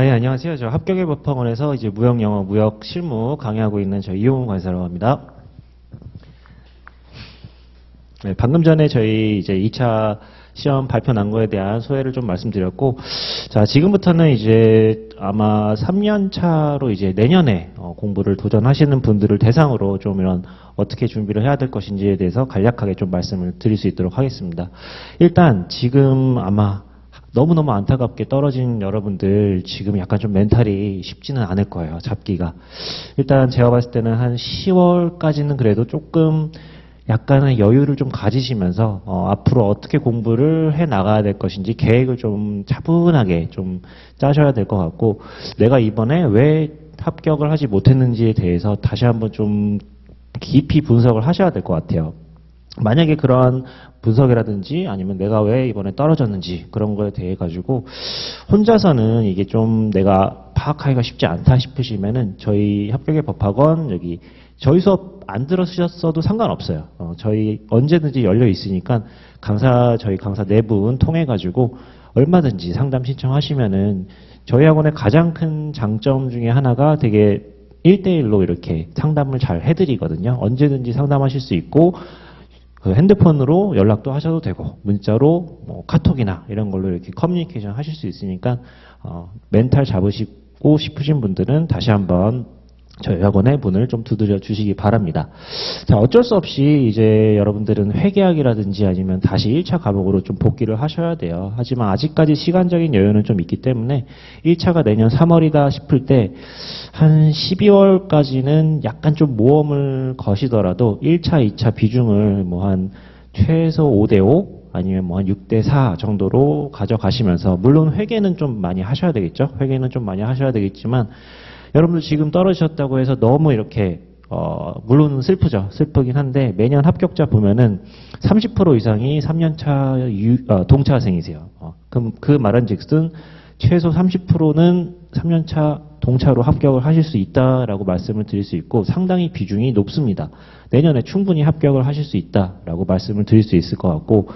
예, 안녕하세요. 저 합격의 법학원에서 이제 무역영어, 무역 실무 강의하고 있는 저 이용훈 관사라고 합니다. 네, 방금 전에 저희 이제 2차 시험 발표 난 거에 대한 소회를 좀 말씀드렸고, 자, 지금부터는 이제 아마 3년 차로 이제 내년에 공부를 도전하시는 분들을 대상으로 좀 이런 어떻게 준비를 해야 될 것인지에 대해서 간략하게 좀 말씀을 드릴 수 있도록 하겠습니다. 일단 지금 아마 너무너무 안타깝게 떨어진 여러분들 지금 약간 좀 멘탈이 쉽지는 않을 거예요. 잡기가. 일단 제가 봤을 때는 한 10월까지는 그래도 조금 약간의 여유를 좀 가지시면서 앞으로 어떻게 공부를 해 나가야 될 것인지 계획을 좀 차분하게 좀 짜셔야 될 것 같고, 내가 이번에 왜 합격을 하지 못했는지에 대해서 다시 한번 좀 깊이 분석을 하셔야 될 것 같아요. 만약에 그러한 분석이라든지 아니면 내가 왜 이번에 떨어졌는지 그런 거에 대해 가지고 혼자서는 이게 좀 내가 파악하기가 쉽지 않다 싶으시면은 저희 합격의 법학원 여기 저희 수업 안 들으셨어도 상관없어요. 저희 언제든지 열려 있으니까 저희 강사 4분 통해 가지고 얼마든지 상담 신청하시면은 저희 학원의 가장 큰 장점 중에 하나가 되게 1대1로 이렇게 상담을 잘 해드리거든요. 언제든지 상담하실 수 있고, 그 핸드폰으로 연락도 하셔도 되고, 문자로 뭐 카톡이나 이런 걸로 이렇게 커뮤니케이션 하실 수 있으니까, 멘탈 잡으시고 싶으신 분들은 다시 한번 저희 학원의 문을 좀 두드려 주시기 바랍니다. 자, 어쩔 수 없이 이제 여러분들은 회계학이라든지 아니면 다시 1차 과목으로 좀 복귀를 하셔야 돼요. 하지만 아직까지 시간적인 여유는 좀 있기 때문에 1차가 내년 3월이다 싶을 때 한 12월까지는 약간 좀 모험을 거시더라도 1차, 2차 비중을 뭐 한 최소 5대5 아니면 뭐 한 6대4 정도로 가져가시면서, 물론 회계는 좀 많이 하셔야 되겠죠. 회계는 좀 많이 하셔야 되겠지만 여러분들 지금 떨어지셨다고 해서 너무 이렇게 물론 슬프죠. 슬프긴 한데 매년 합격자 보면은 30% 이상이 3년차 동차생이세요. 그럼 그 말은즉슨 최소 30%는 3년차 동차로 합격을 하실 수 있다라고 말씀을 드릴 수 있고, 상당히 비중이 높습니다. 내년에 충분히 합격을 하실 수 있다라고 말씀을 드릴 수 있을 것 같고,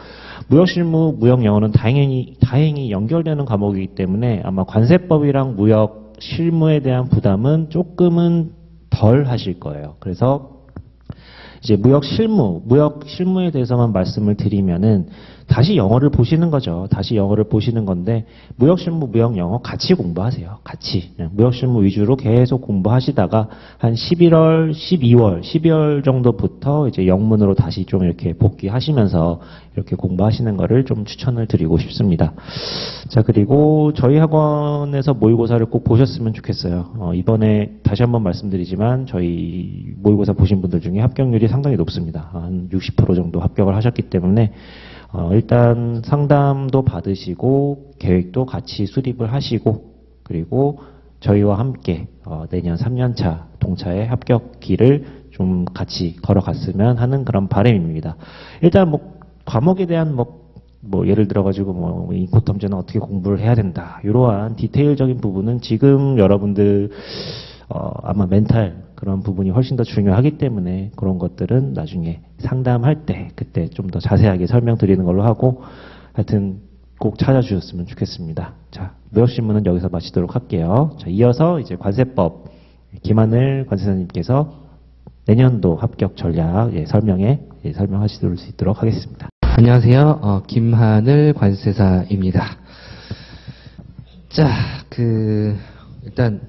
무역실무, 무역영어는 다행히 연결되는 과목이기 때문에 아마 관세법이랑 무역 실무에 대한 부담은 조금은 덜 하실 거예요. 그래서 이제 무역 실무에 대해서만 말씀을 드리면은 다시 영어를 보시는 거죠. 다시 영어를 보시는 건데, 무역 실무, 무역 영어 같이 공부하세요. 같이. 무역 실무 위주로 계속 공부하시다가 한 11월, 12월 정도부터 이제 영문으로 다시 좀 이렇게 복귀하시면서 이렇게 공부하시는 거를 좀 추천을 드리고 싶습니다. 자, 그리고 저희 학원에서 모의고사를 꼭 보셨으면 좋겠어요. 이번에 다시 한번 말씀드리지만 저희 모의고사 보신 분들 중에 합격률이 상당히 높습니다. 한 60% 정도 합격을 하셨기 때문에 일단 상담도 받으시고 계획도 같이 수립을 하시고, 그리고 저희와 함께 내년 3년차 동차의 합격길을 좀 같이 걸어갔으면 하는 그런 바람입니다. 일단 뭐 과목에 대한 뭐 예를 들어가지고 뭐 인코텀즈는 어떻게 공부를 해야 된다, 이러한 디테일적인 부분은 지금 여러분들 아마 멘탈 그런 부분이 훨씬 더 중요하기 때문에 그런 것들은 나중에 상담할 때 그때 좀 더 자세하게 설명드리는 걸로 하고, 하여튼 꼭 찾아주셨으면 좋겠습니다. 자, 무역신문은 여기서 마치도록 할게요. 자, 이어서 이제 관세법 김하늘 관세사님께서 내년도 합격 전략 설명하실 수 있도록 하겠습니다. 안녕하세요. 김하늘 관세사입니다. 자, 일단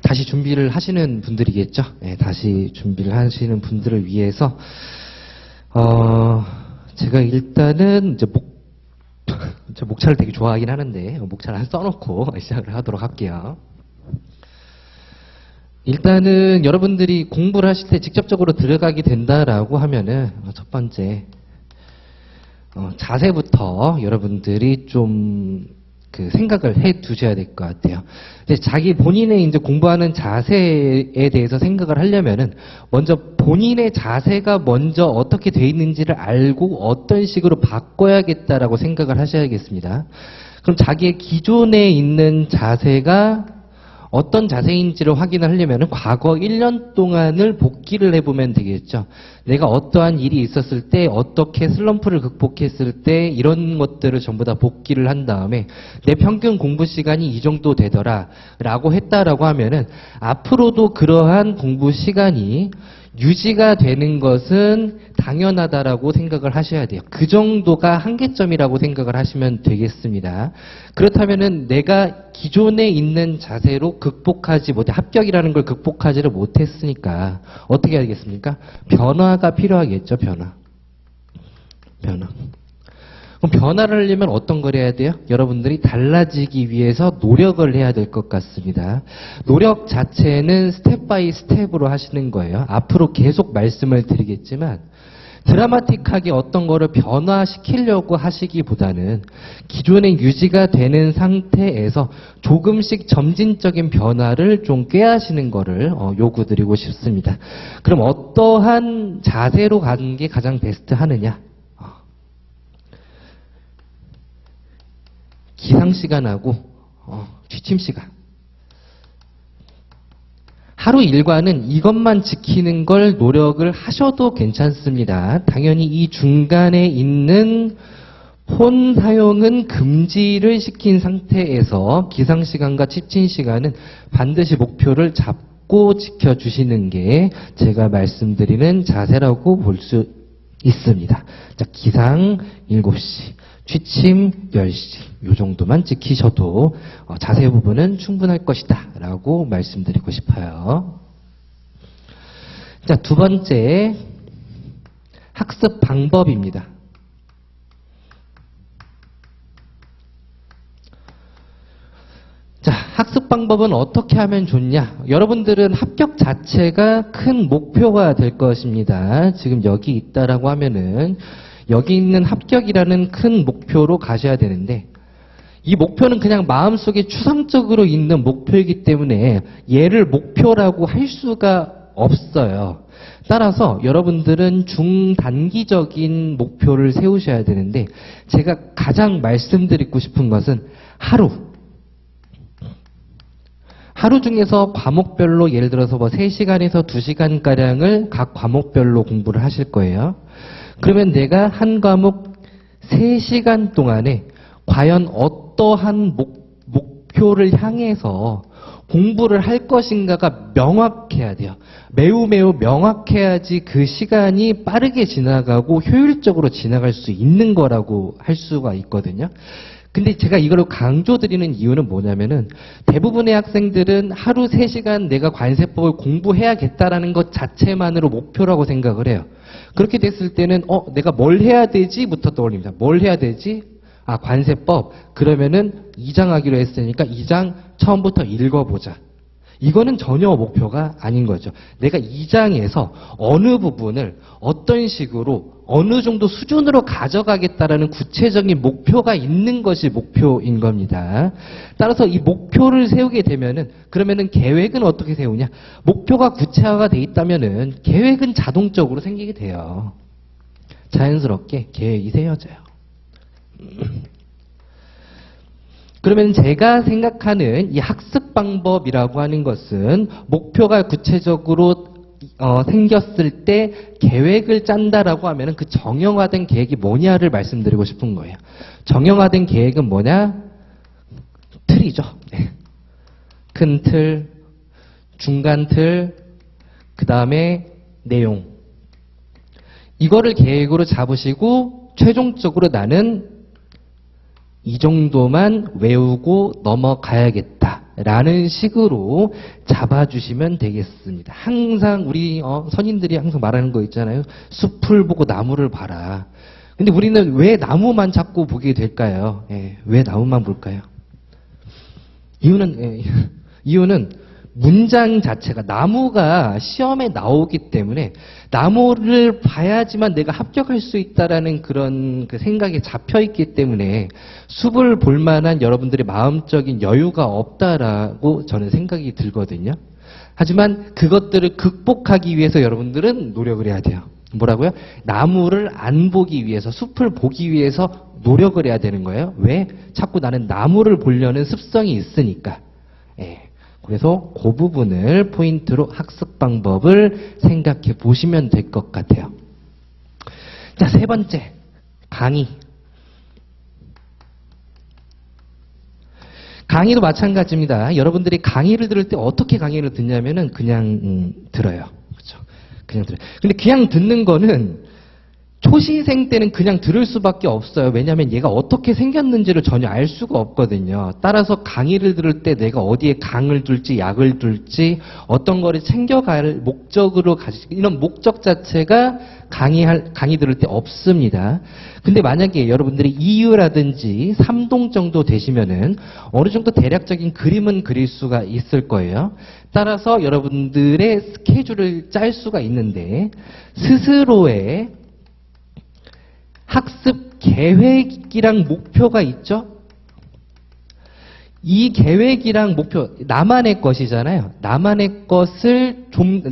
다시 준비를 하시는 분들이겠죠. 네, 다시 준비를 하시는 분들을 위해서 제가 일단은 이제 저 목차를 되게 좋아하긴 하는데 목차를 써놓고 시작을 하도록 할게요. 일단은 여러분들이 공부를 하실 때 직접적으로 들어가게 된다라고 하면은 첫 번째 자세부터 여러분들이 좀 생각을 해 두셔야 될 것 같아요. 이제 자기 본인의 이제 공부하는 자세에 대해서 생각을 하려면은 먼저 본인의 자세가 먼저 어떻게 돼 있는지를 알고 어떤 식으로 바꿔야겠다라고 생각을 하셔야겠습니다. 그럼 자기의 기존에 있는 자세가 어떤 자세인지를 확인을 하려면 과거 1년 동안을 복기를 해보면 되겠죠. 내가 어떠한 일이 있었을 때, 어떻게 슬럼프를 극복했을 때 이런 것들을 전부 다 복기를 한 다음에 내 평균 공부 시간이 이 정도 되더라 라고 했다라고 하면은 앞으로도 그러한 공부 시간이 유지가 되는 것은 당연하다라고 생각을 하셔야 돼요. 그 정도가 한계점이라고 생각을 하시면 되겠습니다. 그렇다면은 내가 기존에 있는 자세로 극복하지 못해, 합격이라는 걸 극복하지를 못했으니까 어떻게 해야 되겠습니까? 변화가 필요하겠죠, 변화. 그럼 변화를 하려면 어떤 걸 해야 돼요? 여러분들이 달라지기 위해서 노력을 해야 될 것 같습니다. 노력 자체는 스텝 바이 스텝으로 하시는 거예요. 앞으로 계속 말씀을 드리겠지만 드라마틱하게 어떤 거를 변화시키려고 하시기보다는 기존에 유지가 되는 상태에서 조금씩 점진적인 변화를 좀 꾀하시는 거를 요구드리고 싶습니다. 그럼 어떠한 자세로 가는 게 가장 베스트 하느냐? 기상시간하고 취침시간. 하루 일과는 이것만 지키는 걸 노력을 하셔도 괜찮습니다. 당연히 이 중간에 있는 폰 사용은 금지를 시킨 상태에서 기상시간과 취침시간은 반드시 목표를 잡고 지켜주시는 게 제가 말씀드리는 자세라고 볼 수 있습니다. 자, 기상 7시. 취침 10시 요 정도만 지키셔도 자세 부분은 충분할 것이다 라고 말씀드리고 싶어요. 자, 두 번째 학습 방법입니다. 자, 학습 방법은 어떻게 하면 좋냐? 여러분들은 합격 자체가 큰 목표가 될 것입니다. 지금 여기 있다라고 하면은 여기 있는 합격이라는 큰 목표로 가셔야 되는데 이 목표는 그냥 마음속에 추상적으로 있는 목표이기 때문에 얘를 목표라고 할 수가 없어요. 따라서 여러분들은 중단기적인 목표를 세우셔야 되는데 제가 가장 말씀드리고 싶은 것은 하루 중에서 과목별로 예를 들어서 뭐 3시간에서 2시간가량을 각 과목별로 공부를 하실 거예요. 그러면 내가 한 과목 3시간 동안에 과연 어떠한 목표를 향해서 공부를 할 것인가가 명확해야 돼요. 매우 명확해야지 그 시간이 빠르게 지나가고 효율적으로 지나갈 수 있는 거라고 할 수가 있거든요. 근데 제가 이걸 강조드리는 이유는 뭐냐면은 대부분의 학생들은 하루 3시간 내가 관세법을 공부해야겠다라는 것 자체만으로 목표라고 생각을 해요. 그렇게 됐을 때는 내가 뭘 해야 되지부터 떠올립니다. 뭘 해야 되지? 관세법. 그러면은 2장 하기로 했으니까 2장 처음부터 읽어보자. 이거는 전혀 목표가 아닌 거죠. 내가 2장에서 어느 부분을 어떤 식으로 어느 정도 수준으로 가져가겠다라는 구체적인 목표가 있는 것이 목표인 겁니다. 따라서 이 목표를 세우게 되면은 그러면은 계획은 어떻게 세우냐? 목표가 구체화가 돼 있다면은 계획은 자동적으로 생기게 돼요. 자연스럽게 계획이 세워져요. 그러면 제가 생각하는 이 학습 방법이라고 하는 것은 목표가 구체적으로 생겼을 때 계획을 짠다라고 하면 그 정형화된 계획이 뭐냐를 말씀드리고 싶은 거예요. 정형화된 계획은 뭐냐? 틀이죠. 네. 큰 틀, 중간 틀, 그 다음에 내용. 이거를 계획으로 잡으시고 최종적으로 나는 이 정도만 외우고 넘어가야겠다라는 식으로 잡아주시면 되겠습니다. 항상 우리 선임들이 항상 말하는 거 있잖아요. 숲을 보고 나무를 봐라. 근데 우리는 왜 나무만 자꾸 보게 될까요? 왜 나무만 볼까요? 이유는 문장 자체가 나무가 시험에 나오기 때문에 나무를 봐야지만 내가 합격할 수 있다라는 그런 그 생각에 잡혀 있기 때문에 숲을 볼 만한 여러분들의 마음적인 여유가 없다라고 저는 생각이 들거든요. 하지만 그것들을 극복하기 위해서 여러분들은 노력을 해야 돼요. 뭐라고요? 나무를 안 보기 위해서, 숲을 보기 위해서 노력을 해야 되는 거예요. 왜? 자꾸 나는 나무를 보려는 습성이 있으니까. 그래서 그 부분을 포인트로 학습 방법을 생각해 보시면 될 것 같아요. 자, 세 번째, 강의. 강의도 마찬가지입니다. 여러분들이 강의를 들을 때 어떻게 강의를 듣냐면은 그냥 들어요. 그렇죠? 그냥 들어요. 근데 그냥 듣는 거는 초시생 때는 그냥 들을 수밖에 없어요. 왜냐하면 얘가 어떻게 생겼는지를 전혀 알 수가 없거든요. 따라서 강의를 들을 때 내가 어디에 강을 둘지 약을 둘지 어떤 거를 챙겨갈 목적으로 이런 목적 자체가 강의 들을 때 없습니다. 근데 만약에 여러분들이 2유라든지 3동 정도 되시면은 어느 정도 대략적인 그림은 그릴 수가 있을 거예요. 따라서 여러분들의 스케줄을 짤 수가 있는데 스스로의 학습 계획이랑 목표가 있죠? 이 계획이랑 목표, 나만의 것이잖아요. 나만의 것에 좀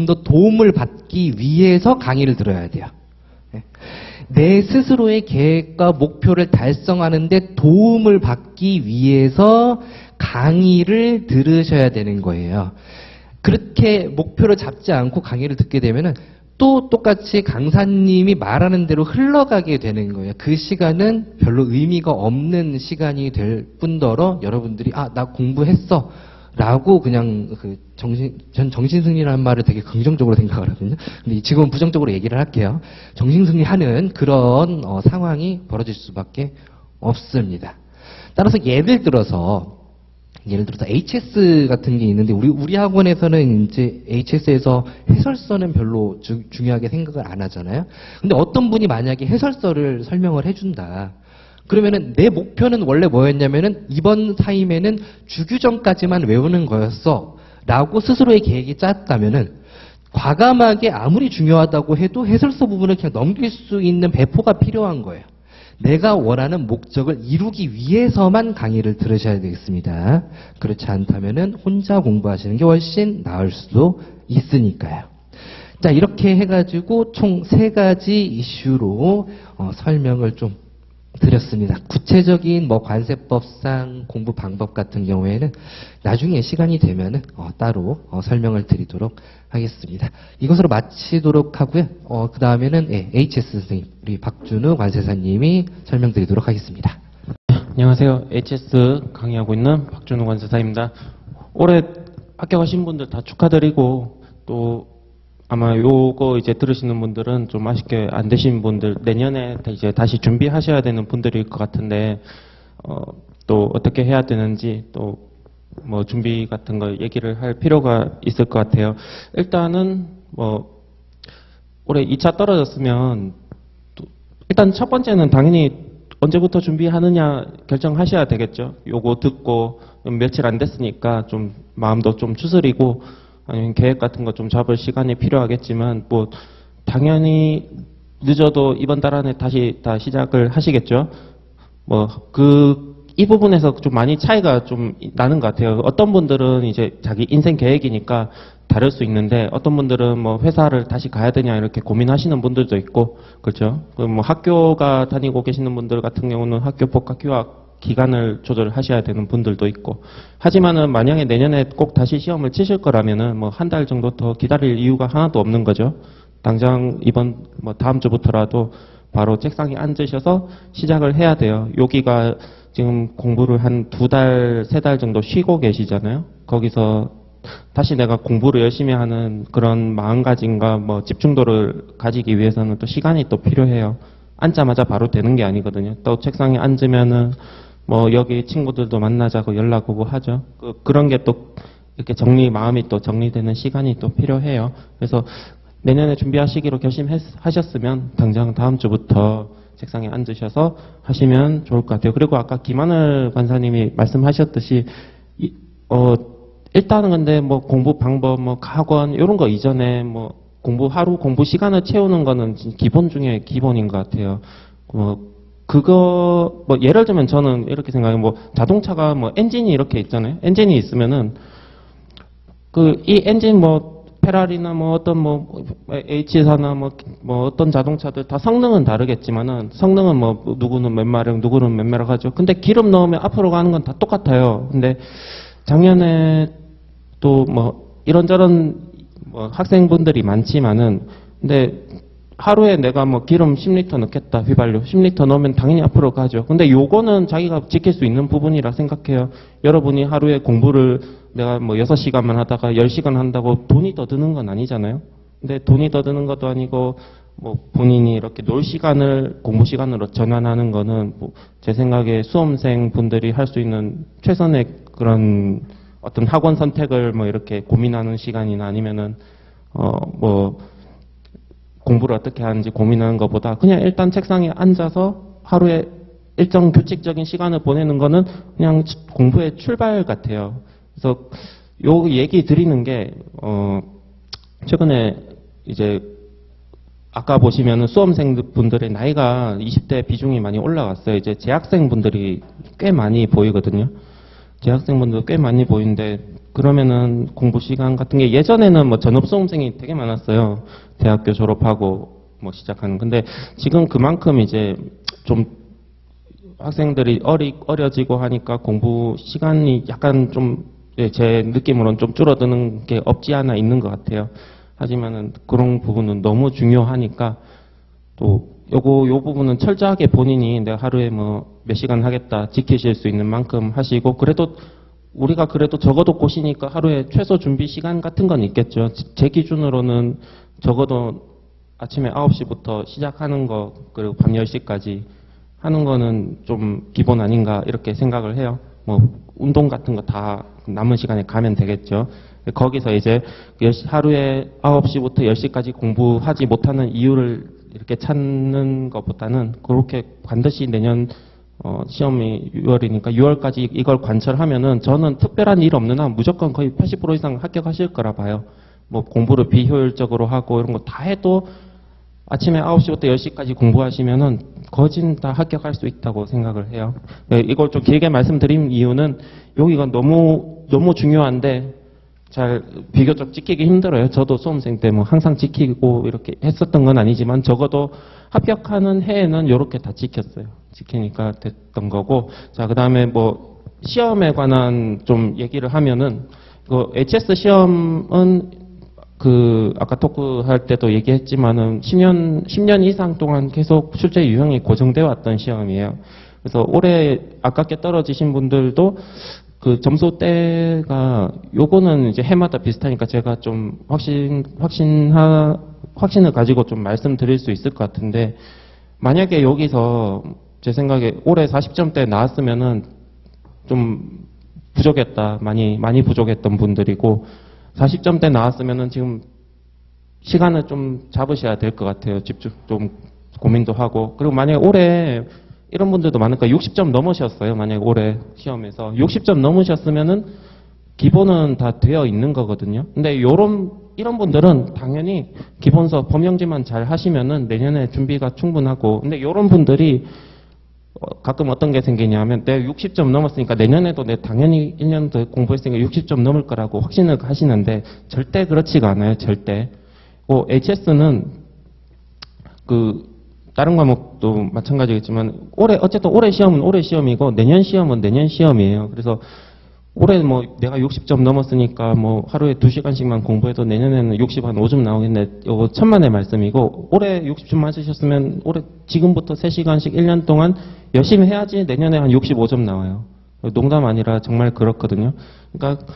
더 도움을 받기 위해서 강의를 들어야 돼요. 내 스스로의 계획과 목표를 달성하는데 도움을 받기 위해서 강의를 들으셔야 되는 거예요. 그렇게 목표를 잡지 않고 강의를 듣게 되면은 또 똑같이 강사님이 말하는 대로 흘러가게 되는 거예요. 그 시간은 별로 의미가 없는 시간이 될 뿐더러 여러분들이 나 공부했어 라고 그냥 전 정신승리라는 말을 되게 긍정적으로 생각하거든요. 근데 지금은 부정적으로 얘기를 할게요. 정신승리하는 그런 상황이 벌어질 수밖에 없습니다. 따라서 예를 들어서 HS 같은 게 있는데 우리 학원에서는 이제 HS에서 해설서는 별로 중요하게 생각을 안 하잖아요. 근데 어떤 분이 만약에 해설서를 설명을 해준다. 그러면은 내 목표는 원래 뭐였냐면은 이번 타임에는 주규정까지만 외우는 거였어. 라고 스스로의 계획이 짰다면은 과감하게 아무리 중요하다고 해도 해설서 부분을 그냥 넘길 수 있는 배포가 필요한 거예요. 내가 원하는 목적을 이루기 위해서만 강의를 들으셔야 되겠습니다. 그렇지 않다면은 혼자 공부하시는 게 훨씬 나을 수도 있으니까요. 자, 이렇게 해가지고 총 3가지 이슈로 설명을 좀 드렸습니다. 구체적인 관세법상 공부 방법 같은 경우에는 나중에 시간이 되면은 따로 설명을 드리도록 하겠습니다. 이것으로 마치도록 하고요. 그 다음에는 HS 선생님, 우리 박준우 관세사님이 설명드리도록 하겠습니다. 안녕하세요. HS 강의하고 있는 박준우 관세사입니다. 올해 합격하신 분들 다 축하드리고 또 아마 요거 이제 들으시는 분들은 좀 아쉽게 안 되신 분들 내년에 이제 다시 준비하셔야 되는 분들일 것 같은데 또 어떻게 해야 되는지 또 뭐 준비 같은 거 얘기를 할 필요가 있을 것 같아요. 일단은 올해 2차 떨어졌으면 일단 첫 번째는 당연히 언제부터 준비하느냐 결정하셔야 되겠죠. 요거 듣고 며칠 안 됐으니까 좀 마음도 좀 추스리고 아니면 계획 같은 거 좀 잡을 시간이 필요하겠지만 당연히 늦어도 이번 달 안에 다시 다 시작을 하시겠죠. 이 부분에서 좀 많이 차이가 좀 나는 것 같아요. 어떤 분들은 이제 자기 인생 계획이니까 다를 수 있는데 어떤 분들은 회사를 다시 가야 되냐 이렇게 고민하시는 분들도 있고 그렇죠. 학교가 다니고 계시는 분들 같은 경우는 학교 복학 휴학 기간을 조절하셔야 되는 분들도 있고 하지만은 만약에 내년에 꼭 다시 시험을 치실 거라면은 한 달 정도 더 기다릴 이유가 하나도 없는 거죠. 당장 이번 다음 주부터라도 바로 책상에 앉으셔서 시작을 해야 돼요. 여기가 지금 공부를 한 2달, 3달 정도 쉬고 계시잖아요. 거기서 다시 내가 공부를 열심히 하는 그런 마음가짐과 집중도를 가지기 위해서는 또 시간이 또 필요해요. 앉자마자 바로 되는 게 아니거든요. 또 책상에 앉으면은 여기 친구들도 만나자고 연락 오고 하죠. 그런 게 또 이렇게 마음이 또 정리되는 시간이 또 필요해요. 그래서 내년에 준비하시기로 결심하셨으면 당장 다음 주부터 책상에 앉으셔서 하시면 좋을 것 같아요. 그리고 아까 김하늘 관사님이 말씀하셨듯이 일단은 근데 공부 방법 학원 이런 거 이전에 하루 공부 시간을 채우는 거는 기본 중에 기본인 것 같아요. 예를 들면 저는 이렇게 생각해요. 자동차가 엔진이 이렇게 있잖아요. 엔진이 있으면은 이 엔진 페라리나 어떤 H사나 어떤 자동차들 다 성능은 다르겠지만은 성능은 누구는 몇 마력 누구는 몇 마력 하죠. 근데 기름 넣으면 앞으로 가는 건 다 똑같아요. 근데 작년에 또 뭐 이런저런 뭐 학생분들이 많지만은 근데 하루에 내가 뭐 기름 10리터 넣겠다, 휘발유 10리터 넣으면 당연히 앞으로 가죠. 근데 요거는 자기가 지킬 수 있는 부분이라 생각해요. 여러분이 하루에 공부를 내가 뭐 6시간만 하다가 10시간 한다고 돈이 더 드는 건 아니잖아요. 근데 돈이 더 드는 것도 아니고 뭐 본인이 이렇게 놀 시간을 공부 시간으로 전환하는 거는 뭐 제 생각에 수험생 분들이 할 수 있는 최선의 그런 어떤 학원 선택을 뭐 이렇게 고민하는 시간이나 아니면은 뭐 공부를 어떻게 하는지 고민하는 것보다 그냥 일단 책상에 앉아서 하루에 일정 규칙적인 시간을 보내는 거는 그냥 공부의 출발 같아요. 그래서 요 얘기 드리는 게 최근에 이제 아까 보시면은 수험생분들의 나이가 20대 비중이 많이 올라갔어요. 이제 재학생분들이 꽤 많이 보이거든요. 재학생분들 꽤 많이 보이는데 그러면은 공부 시간 같은 게 예전에는 뭐 전업 수험생이 되게 많았어요. 대학교 졸업하고 뭐 시작하는. 근데 지금 그만큼 이제 좀 학생들이 어려지고 하니까 공부 시간이 약간 좀 제 느낌으로는 좀 줄어드는 게 없지 않아 있는 것 같아요. 하지만은 그런 부분은 너무 중요하니까 또 요 부분은 철저하게 본인이 내가 하루에 뭐 몇 시간 하겠다 지키실 수 있는 만큼 하시고 그래도 우리가 그래도 적어도 고시니까 하루에 최소 준비 시간 같은 건 있겠죠. 제 기준으로는 적어도 아침에 9시부터 시작하는 거 그리고 밤 10시까지 하는 거는 좀 기본 아닌가 이렇게 생각을 해요. 뭐 운동 같은 거 다 남은 시간에 가면 되겠죠. 거기서 이제 하루에 9시부터 10시까지 공부하지 못하는 이유를 이렇게 찾는 것보다는 그렇게 반드시 내년 시험이 6월이니까 6월까지 이걸 관철하면은 저는 특별한 일 없는 한 무조건 거의 80% 이상 합격하실 거라 봐요. 뭐 공부를 비효율적으로 하고 이런 거 다 해도 아침에 9시부터 10시까지 공부하시면은 거진 다 합격할 수 있다고 생각을 해요. 이걸 좀 길게 말씀드린 이유는 여기가 너무 중요한데 잘 비교적 지키기 힘들어요. 저도 수험생 때 뭐 항상 지키고 이렇게 했었던 건 아니지만 적어도 합격하는 해에는 이렇게 다 지켰어요. 지키니까 됐던 거고. 자, 그 다음에 뭐 시험에 관한 좀 얘기를 하면은 그 HS 시험은 그 아까 토크할 때도 얘기했지만은 10년 이상 동안 계속 출제 유형이 고정되어 왔던 시험이에요. 그래서 올해 아깝게 떨어지신 분들도 그 점수대가 요거는 이제 해마다 비슷하니까 제가 좀 확신을 가지고 좀 말씀드릴 수 있을 것 같은데 만약에 여기서 제 생각에 올해 40점대 나왔으면은 좀 부족했다. 많이 부족했던 분들이고 40점대 나왔으면은 지금 시간을 좀 잡으셔야 될 것 같아요. 집중 좀 고민도 하고. 그리고 만약에 올해 이런 분들도 많으니까 60점 넘으셨어요. 만약에 올해 시험에서 60점 넘으셨으면은 기본은 다 되어 있는 거거든요. 근데 이런 분들은 당연히 기본서 범용지만 잘 하시면은 내년에 준비가 충분하고. 근데 이런 분들이 가끔 어떤 게 생기냐면 내가 60점 넘었으니까 내년에도 내 당연히 1년 더 공부했으니까 60점 넘을 거라고 확신을 하시는데 절대 그렇지가 않아요. 절대. HS는 그 다른 과목도 마찬가지겠지만 어쨌든 올해 시험은 올해 시험이고 내년 시험은 내년 시험이에요. 그래서 올해 뭐 내가 60점 넘었으니까 뭐 하루에 2시간씩만 공부해도 내년에는 60 한 5점 나오겠네. 이거 천만의 말씀이고 올해 60점 맞으셨으면 올해 지금부터 3시간씩 1년 동안 열심히 해야지 내년에 한 65점 나와요. 농담 아니라 정말 그렇거든요. 그러니까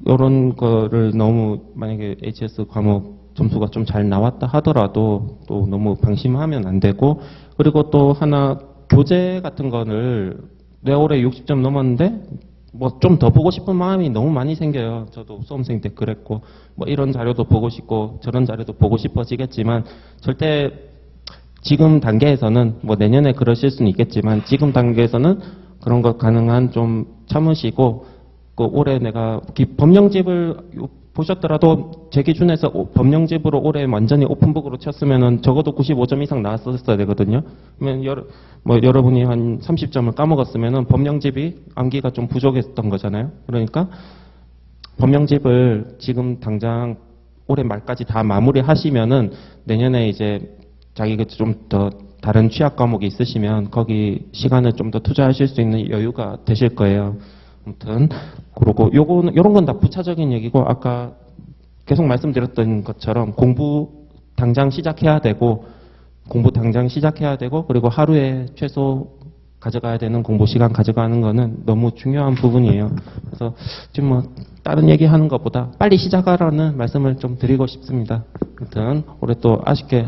이런 거를 너무 만약에 HS 과목 점수가 좀 잘 나왔다 하더라도 또 너무 방심하면 안 되고 그리고 또 하나 교재 같은 거를 내가 올해 60점 넘었는데 뭐 좀 더 보고 싶은 마음이 너무 많이 생겨요. 저도 수험생 때 그랬고 뭐 이런 자료도 보고 싶고 저런 자료도 보고 싶어지겠지만 절대 지금 단계에서는 뭐 내년에 그러실 수는 있겠지만 지금 단계에서는 그런 거 가능한 좀 참으시고 그 올해 내가 법령집을 보셨더라도 제 기준에서 법령집으로 올해 완전히 오픈북으로 쳤으면은 적어도 95점 이상 나왔었어야 되거든요. 그러면 여러분이 한 30점을 까먹었으면은 법령집이 암기가 좀 부족했던 거잖아요. 그러니까 법령집을 지금 당장 올해 말까지 다 마무리하시면은 내년에 이제 자기가 좀 더 다른 취약 과목이 있으시면 거기 시간을 좀 더 투자하실 수 있는 여유가 되실 거예요. 아무튼 그러고 요런 건 다 부차적인 얘기고 아까 계속 말씀드렸던 것처럼 공부 당장 시작해야 되고 그리고 하루에 최소 가져가야 되는 공부 시간 가져가는 거는 너무 중요한 부분이에요. 그래서 지금 뭐 다른 얘기하는 것보다 빨리 시작하라는 말씀을 좀 드리고 싶습니다. 아무튼 올해 또 아쉽게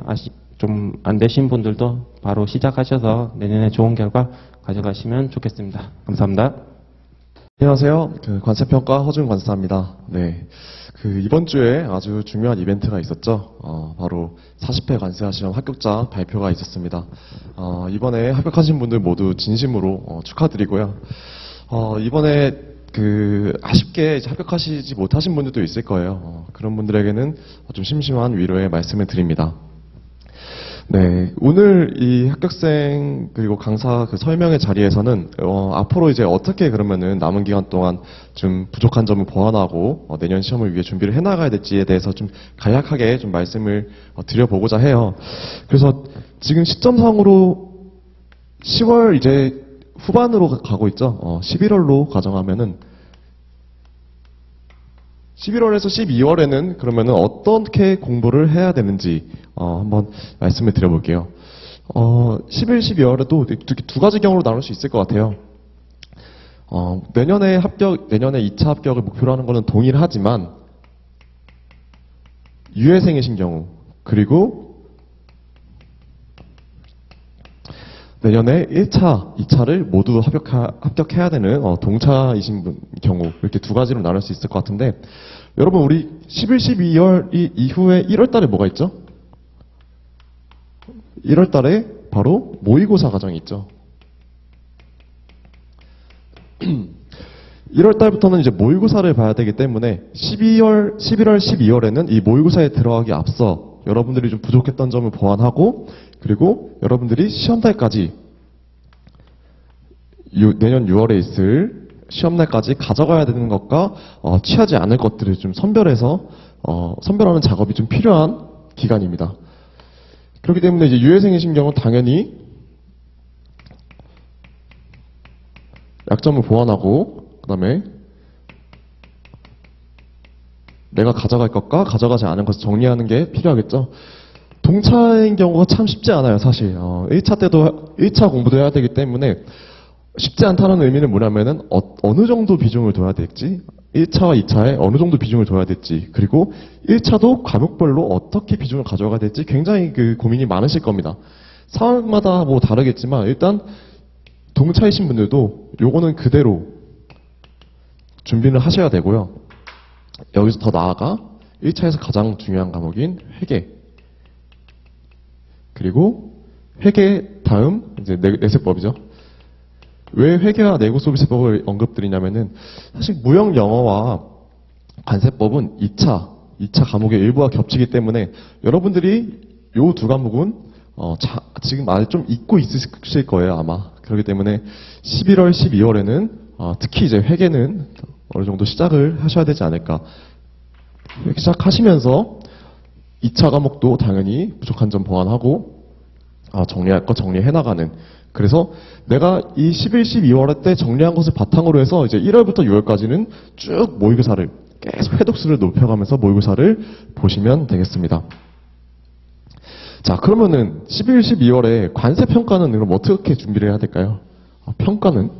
좀 안 되신 분들도 바로 시작하셔서 내년에 좋은 결과 가져가시면 좋겠습니다. 감사합니다. 안녕하세요. 관세평가 허준 관사입니다. 네. 이번 주에 아주 중요한 이벤트가 있었죠. 바로 40회 관세화 시험 합격자 발표가 있었습니다. 이번에 합격하신 분들 모두 진심으로 축하드리고요. 이번에 아쉽게 이제 합격하시지 못하신 분들도 있을 거예요. 그런 분들에게는 좀 심심한 위로의 말씀을 드립니다. 네, 오늘 이 합격생 그리고 강사 설명의 자리에서는 앞으로 이제 어떻게 그러면은 남은 기간 동안 좀 부족한 점을 보완하고 내년 시험을 위해 준비를 해나가야 될지에 대해서 좀 간략하게 좀 말씀을 드려보고자 해요. 그래서 지금 시점상으로 10월 이제 후반으로 가고 있죠. 11월로 가정하면은 11월에서 12월에는 그러면은 어떻게 공부를 해야 되는지 한번 말씀을 드려볼게요. 11, 12월에도 두 가지 경우로 나눌 수 있을 것 같아요. 내년에 2차 합격을 목표로 하는 것은 동일하지만 유예생이신 경우 그리고 내년에 1차, 2차를 모두 합격해야 되는 동차이신 경우 이렇게 두 가지로 나눌 수 있을 것 같은데 여러분 우리 11, 12월 이후에 1월 달에 뭐가 있죠? 1월 달에 바로 모의고사 과정이 있죠. 1월 달부터는 이제 모의고사를 봐야 되기 때문에 11월, 12월에는 이 모의고사에 들어가기 앞서 여러분들이 좀 부족했던 점을 보완하고 그리고 여러분들이 시험달까지 내년 6월에 있을 시험날까지 가져가야 되는 것과 취하지 않을 것들을 좀 선별하는 작업이 좀 필요한 기간입니다. 그렇기 때문에 이제 유예생이신 경우 당연히 약점을 보완하고 그다음에 내가 가져갈 것과 가져가지 않은 것을 정리하는 게 필요하겠죠. 동차인 경우가 참 쉽지 않아요, 사실. 1차 때도 1차 공부도 해야 되기 때문에 쉽지 않다는 의미는 뭐냐면은 어느 정도 비중을 둬야 될지 1차와 2차에 어느 정도 비중을 둬야 될지 그리고 1차도 과목별로 어떻게 비중을 가져가야 될지 굉장히 고민이 많으실 겁니다. 상황마다 뭐 다르겠지만 일단 동차이신 분들도 요거는 그대로 준비를 하셔야 되고요. 여기서 더 나아가 1차에서 가장 중요한 과목인 회계 그리고 회계 다음 이제 내세법이죠. 왜 회계와 내고 서비스법을 언급드리냐면은 사실 무역 영어와 관세법은 2차 과목의 일부와 겹치기 때문에 여러분들이 요 두 과목은 지금 아직 좀 잊고 있으실 거예요 아마. 그렇기 때문에 11월, 12월에는 특히 이제 회계는 어느 정도 시작을 하셔야 되지 않을까. 시작하시면서 2차 과목도 당연히 부족한 점 보완하고 정리할 거 정리해 나가는. 그래서 내가 이 11, 12월 때 정리한 것을 바탕으로 해서 이제 1월부터 6월까지는 쭉 모의고사를 계속 회독수를 높여가면서 모의고사를 보시면 되겠습니다. 자, 그러면은 11, 12월에 관세 평가는 그럼 어떻게 준비를 해야 될까요? 평가는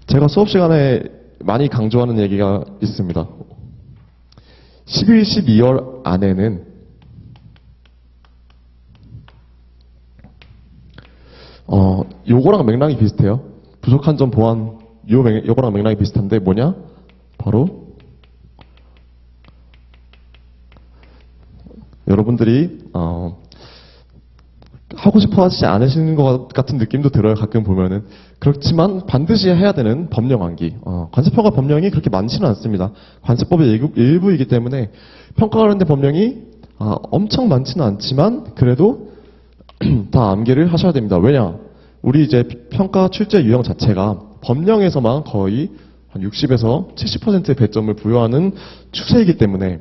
제가 수업 시간에 많이 강조하는 얘기가 있습니다. 11, 12월 안에는 요거랑 맥락이 비슷해요. 부족한 점 보완 요거랑 맥락이 비슷한데 뭐냐? 바로 여러분들이 하고 싶어 하지 않으시는 것 같은 느낌도 들어요. 가끔 보면은. 그렇지만 반드시 해야 되는 법령 암기. 관세평가 법령이 그렇게 많지는 않습니다. 관세법의 일부이기 때문에 평가 관련된 법령이 엄청 많지는 않지만 그래도 다 암기를 하셔야 됩니다. 왜냐? 우리 이제 평가 출제 유형 자체가 법령에서만 거의 한 60에서 70%의 배점을 부여하는 추세이기 때문에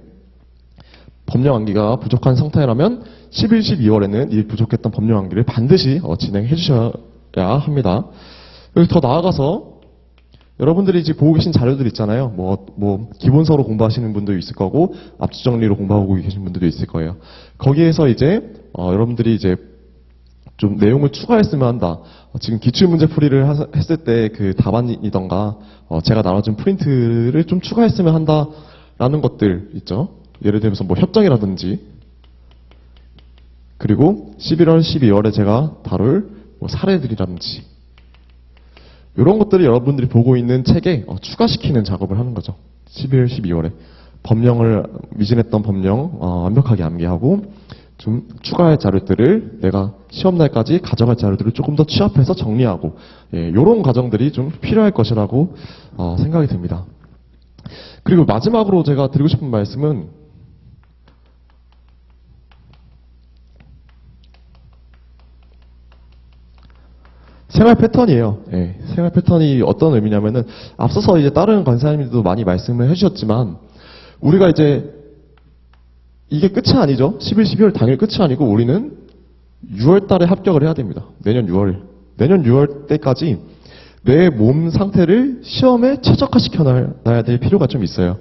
법령 암기가 부족한 상태라면 11, 12월에는 이 부족했던 법령 암기를 반드시 진행해 주셔야 합니다. 그리고 더 나아가서 여러분들이 지금 보고 계신 자료들 있잖아요. 뭐 기본서로 공부하시는 분도 있을 거고 압축 정리로 공부하고 계신 분들도 있을 거예요. 거기에서 이제 여러분들이 이제 좀 내용을 추가했으면 한다. 지금 기출문제 풀이를 했을 때 그 답안이던가 제가 나눠준 프린트를 좀 추가했으면 한다라는 것들 있죠. 예를 들면서 뭐 협정이라든지 그리고 11월, 12월에 제가 다룰 뭐 사례들이라든지 이런 것들을 여러분들이 보고 있는 책에 추가시키는 작업을 하는 거죠. 11월, 12월에 법령을 미진했던 법령 완벽하게 암기하고 좀 추가할 자료들을 내가 시험날까지 가져갈 자료들을 조금 더 취합해서 정리하고 이런 과정들이 좀 필요할 것이라고 생각이 듭니다. 그리고 마지막으로 제가 드리고 싶은 말씀은 생활 패턴이에요. 생활 패턴이 어떤 의미냐면은 앞서서 이제 다른 관사님들도 많이 말씀을 해주셨지만 우리가 이제 이게 끝이 아니죠. 11, 12월 당일 끝이 아니고 우리는 6월 달에 합격을 해야 됩니다. 내년 6월 때까지 내 몸 상태를 시험에 최적화시켜 놔야 될 필요가 좀 있어요.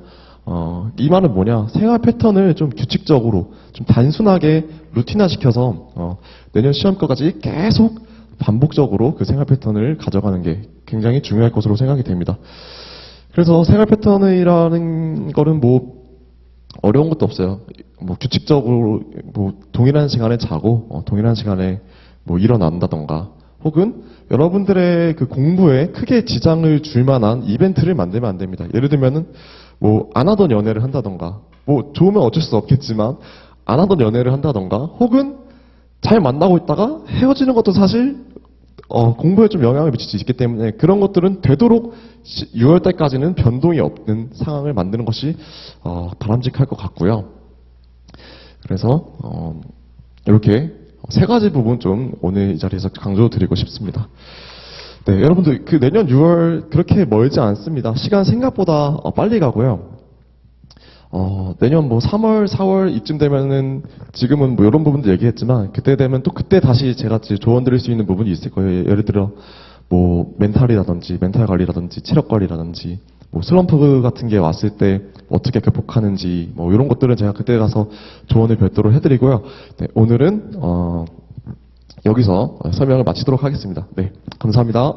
이 말은 뭐냐? 생활 패턴을 좀 규칙적으로, 좀 단순하게 루틴화 시켜서 내년 시험까지 계속 반복적으로 그 생활 패턴을 가져가는 게 굉장히 중요할 것으로 생각이 됩니다. 그래서 생활 패턴이라는 거는 뭐 어려운 것도 없어요. 뭐 규칙적으로 뭐 동일한 시간에 자고 동일한 시간에 뭐 일어난다던가 혹은 여러분들의 그 공부에 크게 지장을 줄 만한 이벤트를 만들면 안 됩니다. 예를 들면은 뭐 안 하던 연애를 한다던가 뭐 좋으면 어쩔 수 없겠지만 안 하던 연애를 한다던가 혹은 잘 만나고 있다가 헤어지는 것도 사실 공부에 좀 영향을 미칠 수 있기 때문에 그런 것들은 되도록 6월 달까지는 변동이 없는 상황을 만드는 것이 바람직할 것 같고요. 그래서 이렇게 세 가지 부분 좀 오늘 이 자리에서 강조드리고 싶습니다. 네, 여러분들 그 내년 6월 그렇게 멀지 않습니다. 시간 생각보다 빨리 가고요. 내년 뭐 3월, 4월 이쯤 되면은 지금은 뭐 이런 부분도 얘기했지만 그때 되면 또 그때 다시 제가 조언 드릴 수 있는 부분이 있을 거예요. 예를 들어 뭐 멘탈이라든지 멘탈 관리라든지 체력 관리라든지 뭐 슬럼프 같은 게 왔을 때 어떻게 극복하는지 뭐 이런 것들은 제가 그때 가서 조언을 별도로 해드리고요. 네, 오늘은 여기서 설명을 마치도록 하겠습니다. 네, 감사합니다.